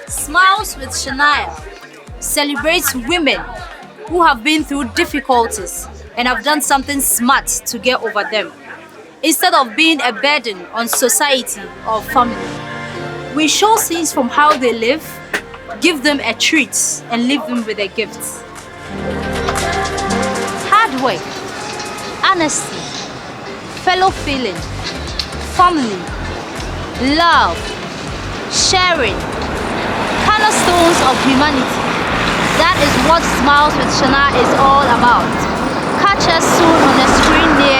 Smiles with Shania celebrates women who have been through difficulties and have done something smart to get over them, instead of being a burden on society or family. We show scenes from how they live, give them a treat, and leave them with a gift. Hard work, honesty, fellow feeling, family, love, sharing, cornerstones of humanity. That is what Smiles with Shana is all about. Catch us soon on the screen near